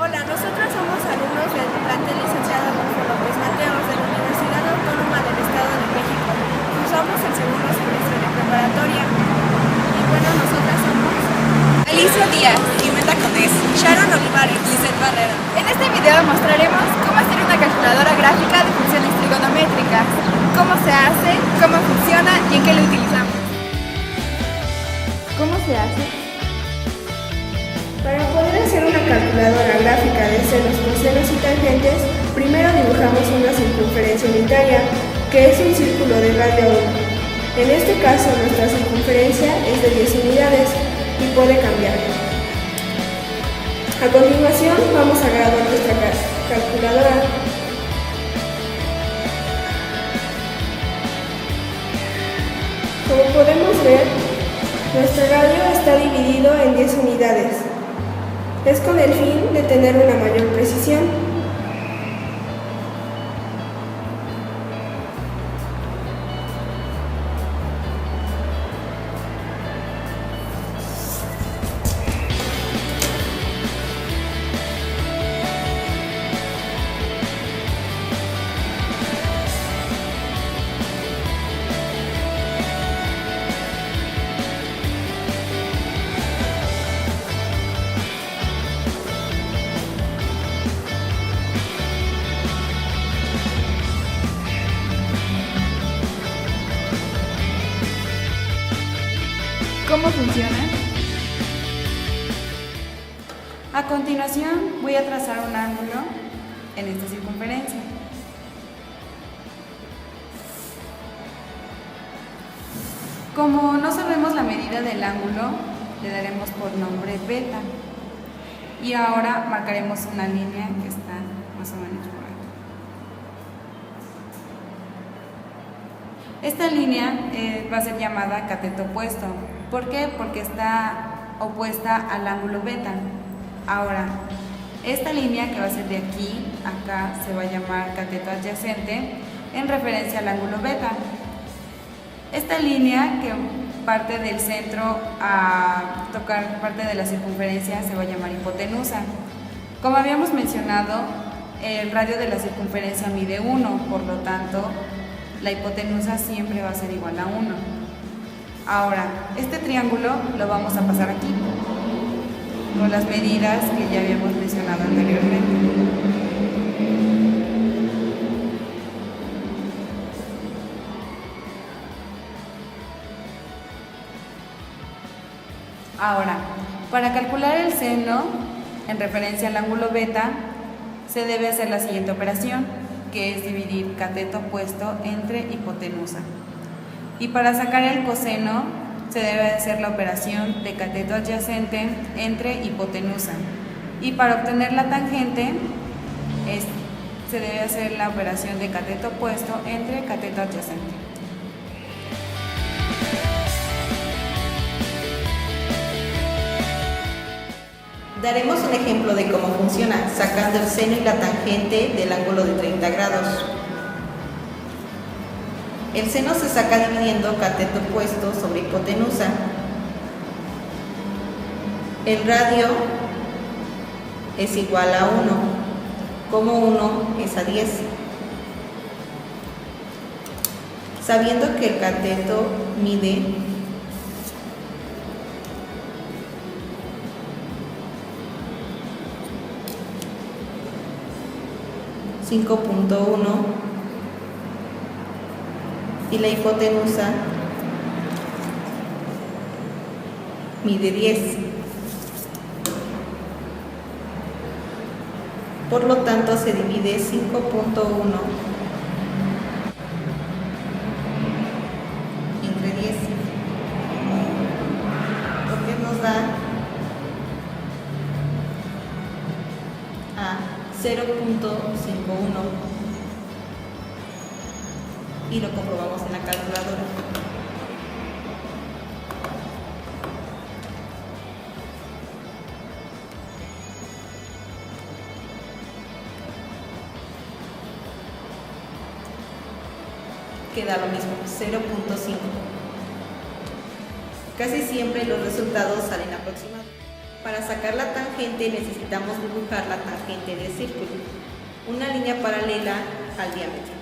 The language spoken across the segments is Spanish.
Hola, nosotros somos alumnos del plantel licenciado Adolfo López Mateos de la Universidad Autónoma del Estado de México. Cursamos el segundo semestre de preparatoria. Y bueno, nosotras somos Alicia Díaz, Jimena Conés, Sharon Olivares, Lizeth Barrera. En este video mostraremos cómo hacer una calculadora gráfica de funciones trigonométricas, cómo se hace, cómo funciona y en qué lo utilizamos. ¿Cómo se hace? Para poder hacer una calculadora gráfica de senos, cosenos y tangentes, primero dibujamos una circunferencia unitaria, que es un círculo de radio 1. En este caso, nuestra circunferencia es de 10 unidades y puede cambiar. A continuación, vamos a graduar nuestra calculadora. Como podemos ver, nuestro radio está dividido en 10 unidades. Es con el fin de tener una mayor precisión. ¿Cómo funciona? A continuación voy a trazar un ángulo en esta circunferencia. Como no sabemos la medida del ángulo, le daremos por nombre beta. Y ahora marcaremos una línea que está más o menos por aquí. Esta línea va a ser llamada cateto opuesto. ¿Por qué? Porque está opuesta al ángulo beta. Ahora, esta línea que va a ser de aquí a acá se va a llamar cateto adyacente en referencia al ángulo beta. Esta línea que parte del centro a tocar parte de la circunferencia se va a llamar hipotenusa. Como habíamos mencionado, el radio de la circunferencia mide 1, por lo tanto, la hipotenusa siempre va a ser igual a 1. Ahora, este triángulo lo vamos a pasar aquí, con las medidas que ya habíamos mencionado anteriormente. Ahora, para calcular el seno en referencia al ángulo beta, se debe hacer la siguiente operación, que es dividir cateto opuesto entre hipotenusa. Y para sacar el coseno, se debe hacer la operación de cateto adyacente entre hipotenusa. Y para obtener la tangente, se debe hacer la operación de cateto opuesto entre cateto adyacente. Daremos un ejemplo de cómo funciona, sacando el seno y la tangente del ángulo de 30 grados. El seno se saca dividiendo cateto opuesto sobre hipotenusa. El radio es igual a 1, como 1 es a 10. Sabiendo que el cateto mide 5.1 y la hipotenusa mide 10. Por lo tanto, se divide 5.1 entre 10, lo que nos da a 0.51. Y lo comprobamos en la calculadora. Queda lo mismo, 0.5. Casi siempre los resultados salen aproximados. Para sacar la tangente necesitamos dibujar la tangente del círculo, una línea paralela al diámetro.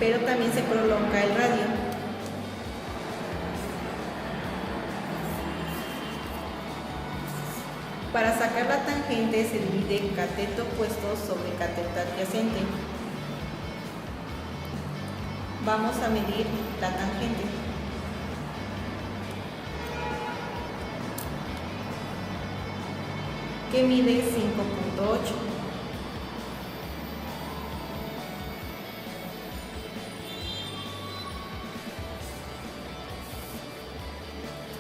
Pero también se prolonga el radio. Para sacar la tangente se divide cateto opuesto sobre cateto adyacente. Vamos a medir la tangente. Que mide 5.8.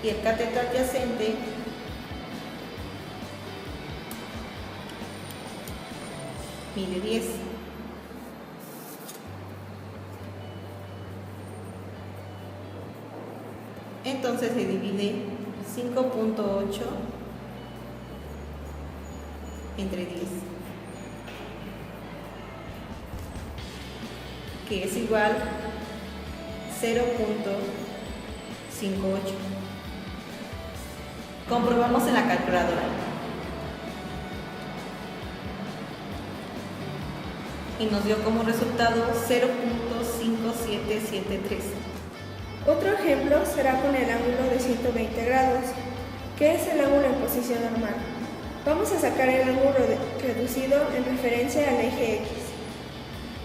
Y el cateto adyacente mide 10. Entonces se divide 5.8 entre 10, que es igual 0.58. Comprobamos en la calculadora. Y nos dio como resultado 0.5773. Otro ejemplo será con el ángulo de 120 grados, que es el ángulo en posición normal. Vamos a sacar el ángulo reducido en referencia al eje X.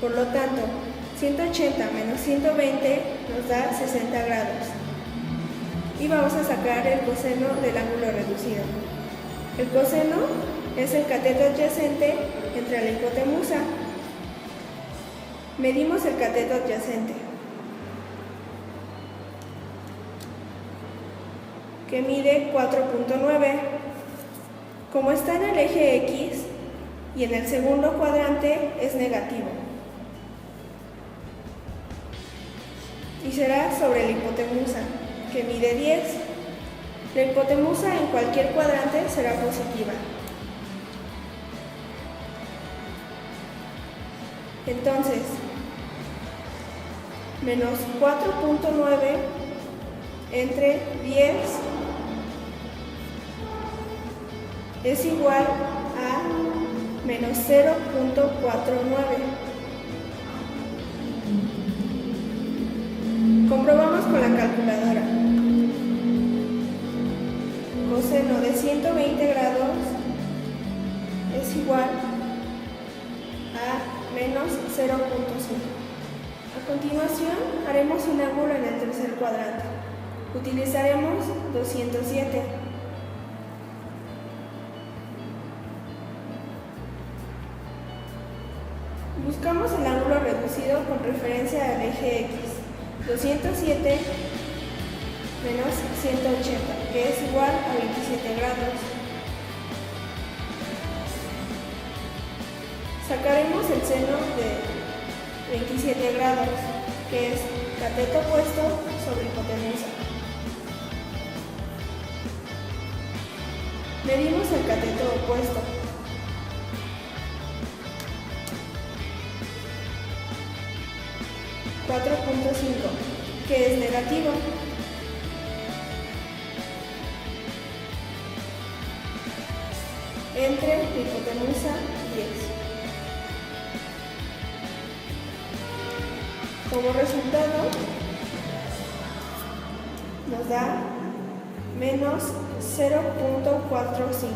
Por lo tanto, 180 menos 120 nos da 60 grados. Y vamos a sacar el coseno del ángulo reducido. El coseno es el cateto adyacente entre la hipotenusa. Medimos el cateto adyacente, que mide 4.9. Como está en el eje X y en el segundo cuadrante es negativo. Y será sobre la hipotenusa, que mide 10. La hipotenusa en cualquier cuadrante será positiva. Entonces, menos 4.9 entre 10 es igual a menos 0.49. Comprobamos con la calculadora. Coseno de 120 grados es igual a menos 0.5. A continuación, haremos un ángulo en el tercer cuadrante. Utilizaremos 207. Buscamos el ángulo reducido con referencia al eje X. 207 menos 180, que es igual a 27 grados. Sacaremos el seno de 27 grados, que es cateto opuesto sobre hipotenusa. Medimos el cateto opuesto. .5, que es negativo. Entre hipotenusa 10. Como resultado nos da menos 0.45.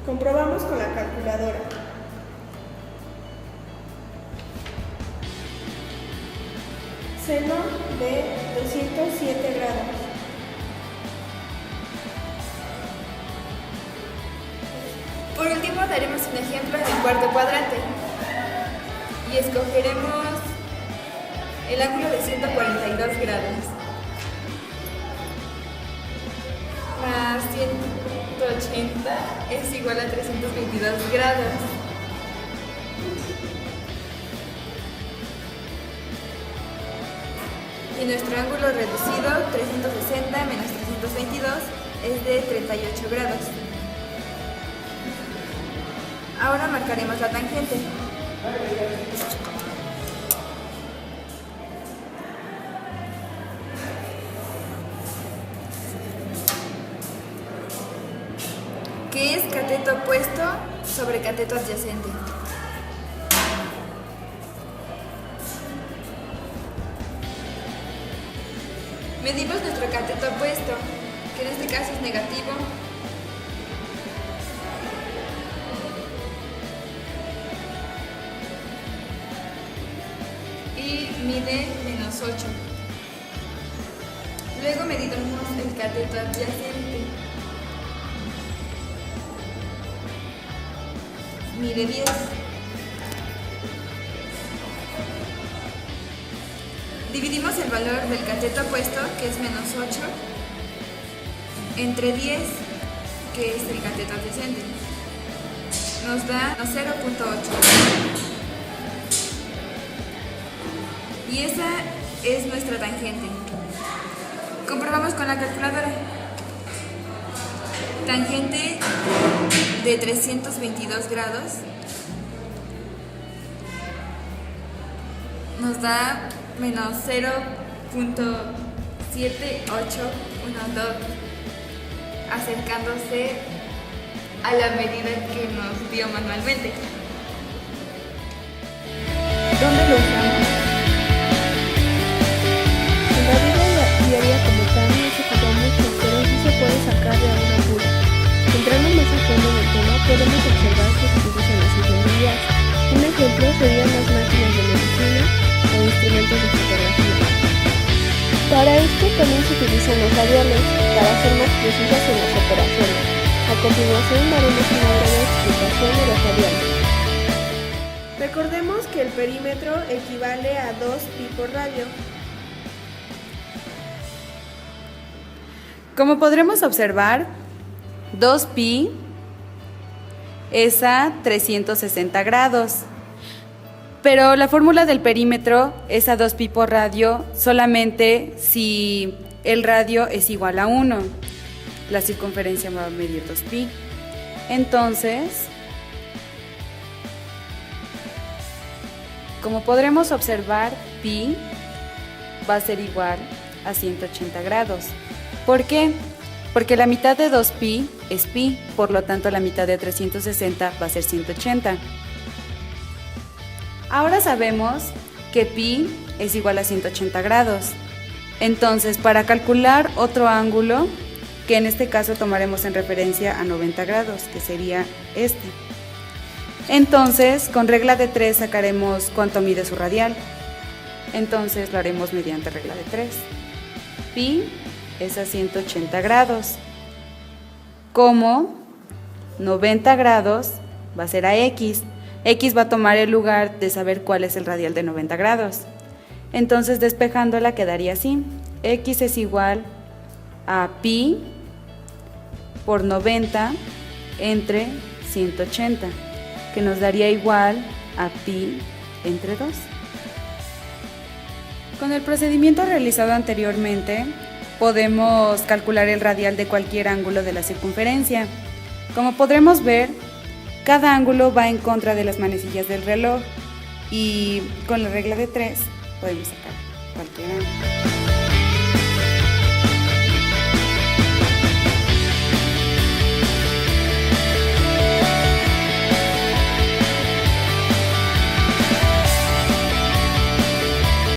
Comprobamos con la calculadora. Seno de 207 grados. Por último, daremos un ejemplo en el cuarto cuadrante y escogeremos el ángulo de 142 grados más 180 es igual a 322 grados. Y nuestro ángulo reducido, 360 menos 322, es de 38 grados. Ahora marcaremos la tangente. Que es cateto opuesto sobre cateto adyacente. Medimos nuestro cateto opuesto, que en este caso es negativo. Y mide -8. Luego medimos el cateto adyacente. Mide 10. Dividimos el valor del cateto opuesto, que es -8, entre 10, que es el cateto adyacente. Nos da 0.8. Y esa es nuestra tangente. Comprobamos con la calculadora. Tangente de 322 grados nos da -0.7812, acercándose a la medida que nos dio manualmente. ¿Dónde lo usamos? En la vida diaria como tal no se ocupa mucho, pero sí se puede sacar de algún apuro. Entrando más a fondo en el tema, podemos observar que se utilizan las ingenierías. Un ejemplo serían las máquinas de medicina o instrumentos de fotografía. Para esto también se utilizan los radiales para ser más precisas en las operaciones. A continuación daremos una breve explicación de los radiales. Recordemos que el perímetro equivale a 2pi por radio. Como podremos observar, 2pi es a 360 grados. Pero la fórmula del perímetro es a 2pi por radio solamente si el radio es igual a 1. La circunferencia va a medir 2pi. Entonces, como podremos observar, pi va a ser igual a 180 grados. ¿Por qué? Porque la mitad de 2pi es pi, por lo tanto la mitad de 360 va a ser 180. Ahora sabemos que pi es igual a 180 grados. Entonces, para calcular otro ángulo, que en este caso tomaremos en referencia a 90 grados, que sería este. Entonces, con regla de 3 sacaremos cuánto mide su radial. Entonces, lo haremos mediante regla de 3. Pi es a 180 grados. Como 90 grados va a ser a x. X va a tomar el lugar de saber cuál es el radial de 90 grados. Entonces, despejándola quedaría así. X es igual a pi por 90 entre 180, que nos daría igual a pi entre 2. Con el procedimiento realizado anteriormente, podemos calcular el radial de cualquier ángulo de la circunferencia. Como podremos ver, cada ángulo va en contra de las manecillas del reloj y con la regla de 3 podemos sacar cualquier ángulo.